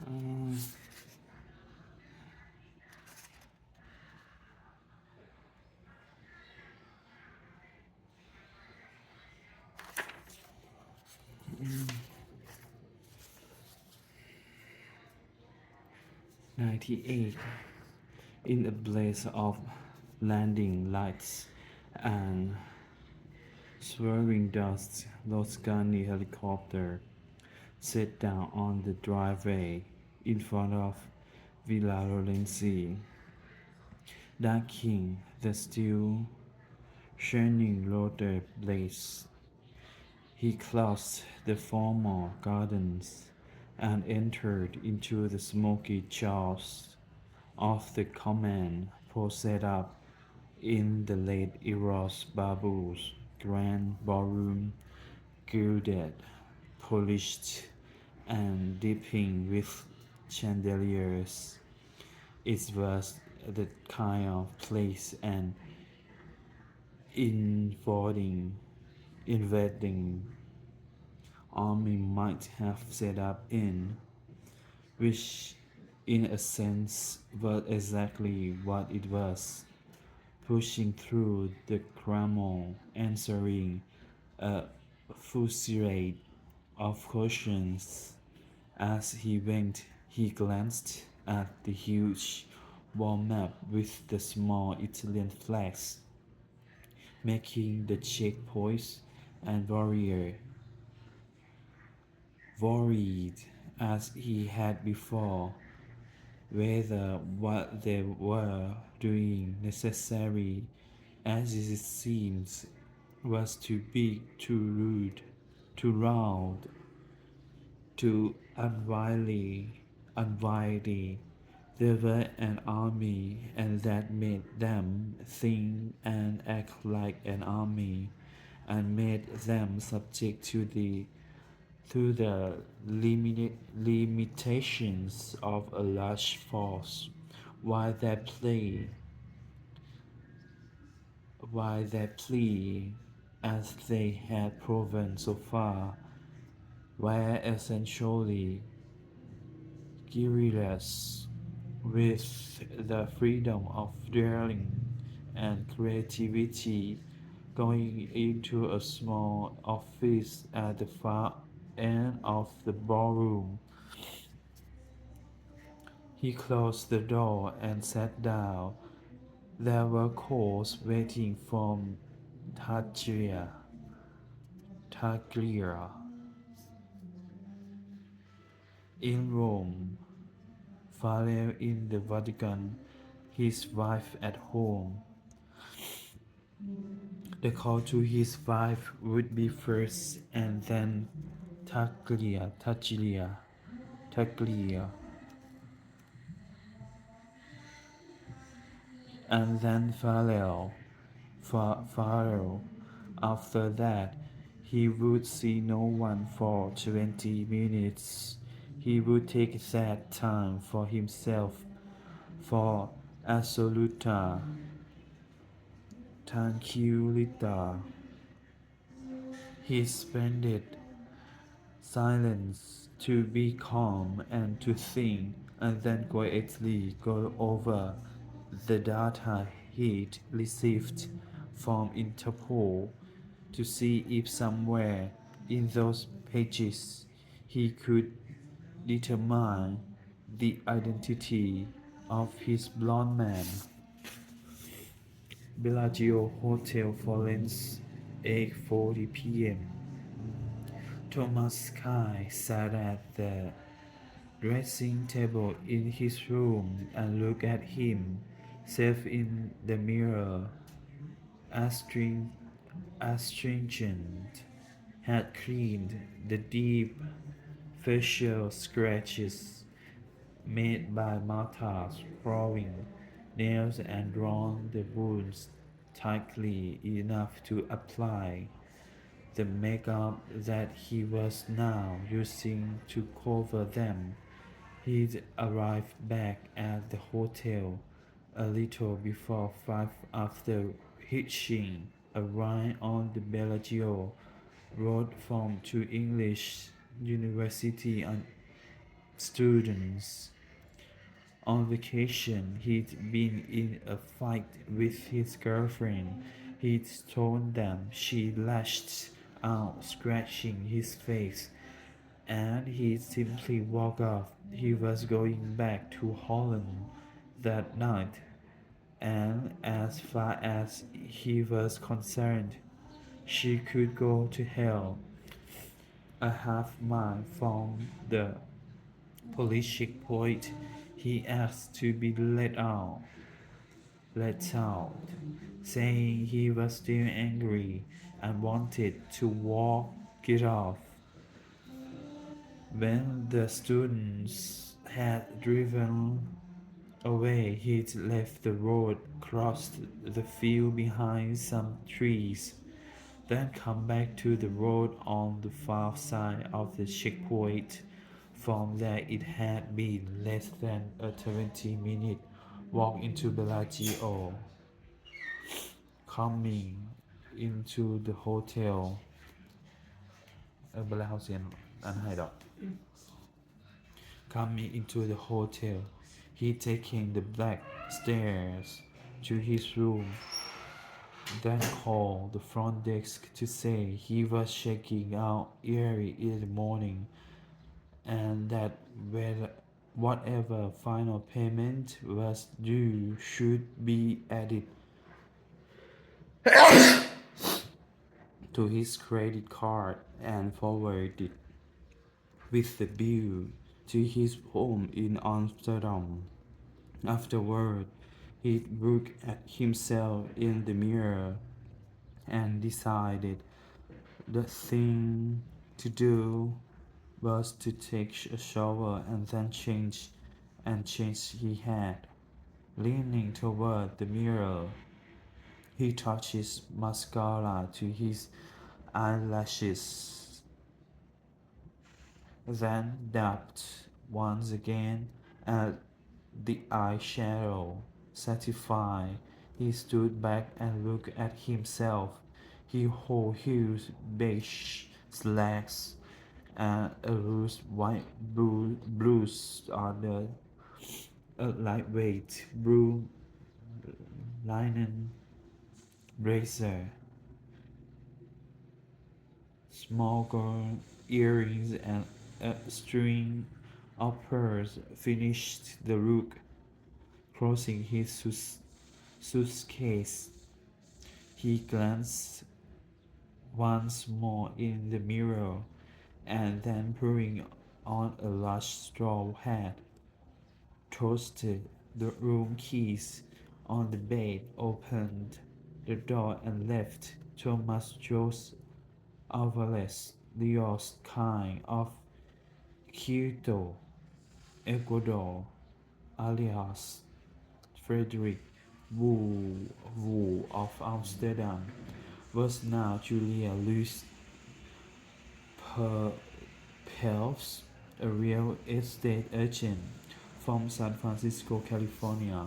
Um, 98. In a blaze of landing lights and swirling dust, Loscani helicopter set down on the driveway in front of Villa Lorenzi. That king, the still shining rotor blades. He crossed the formal gardens and entered into the smoky jaws of the command post set up in the late Eros Babu's grand ballroom, gilded, polished, and dripping with chandeliers. It was the kind of place an invading, invading army might have set up in, which in a sense was exactly what it was, pushing through the Kremlin, answering a fusillade of questions. As he went, he glanced at the huge wall map with the small Italian flags, making the checkpoints and worried as he had before whether what they were doing, necessary as it seems, was too big, too rude, too loud, too unwieldy. They were an army, and that made them think and act like an army, and made them subject to the limitations of a large force, while they play, as they had proven so far, were essentially guerrillas with the freedom of daring and creativity. Going into a small office at the far end of the ballroom, he closed the door and sat down. There were calls waiting from Taglia, Taglia in Rome, Fale in the Vatican, his wife at home. The call to his wife would be first, and then Taglia, and then Pharaoh. After that, he would see no one for 20 minutes. He would take that time for himself, for assoluta tranquillita. He spent it silence to be calm and to think, and then quietly go over the data he'd received from Interpol to see if somewhere in those pages he could determine the identity of his blond man. Bellagio Hotel, Florence, 8:40 p.m. Thomas Kai sat at the dressing table in his room and looked at himself in the mirror. Astring- Astringent had cleaned the deep facial scratches made by Martha's clawing nails and drawn the wounds tightly enough to apply the makeup that he was now using to cover them. He'd arrived back at the hotel a little before 5 after hitching a ride on the Bellagio road from to English University students. On vacation, he'd been in a fight with his girlfriend. He'd told them. She lashed out, scratching his face, and he simply walked off. He was going back to Holland that night, and as far as he was concerned, she could go to hell. A half mile from the police checkpoint, he asked to be let out, saying he was still angry and wanted to walk it off. When the students had driven away, he'd left the road, crossed the field behind some trees, then come back to the road on the far side of the checkpoint. From there, it had been less than a 20-minute walk into Bellagio. Coming into the hotel เบลล่าเฮาเซียนอันให้ดอก Coming into the hotel, he taking the back stairs to his room, then called the front desk to say he was checking out early in the morning and that whatever final payment was due should be added to his credit card and forwarded with the bill to his home in Amsterdam. Afterward, he looked at himself in the mirror and decided the thing to do was to take a shower and then change he had. Leaning toward the mirror, he touches mascara to his eyelashes, then dabbed once again at the eyeshadow. Satisfied, he stood back and looked at himself. He wore heels, beige slacks, and a loose white blouse under a lightweight blue linen blazer. Small gold earrings and a string of pearls finished the look. Closing his suitcase, he glanced once more in the mirror and then putting on a large straw hat, toasted the room keys on the bed, opened the door and left Thomas Jose Alvarez, Leo's kind of Quito, Ecuador, alias Frederick Wu of Amsterdam, was now Julia Louise Pelps, a real estate agent from San Francisco, California.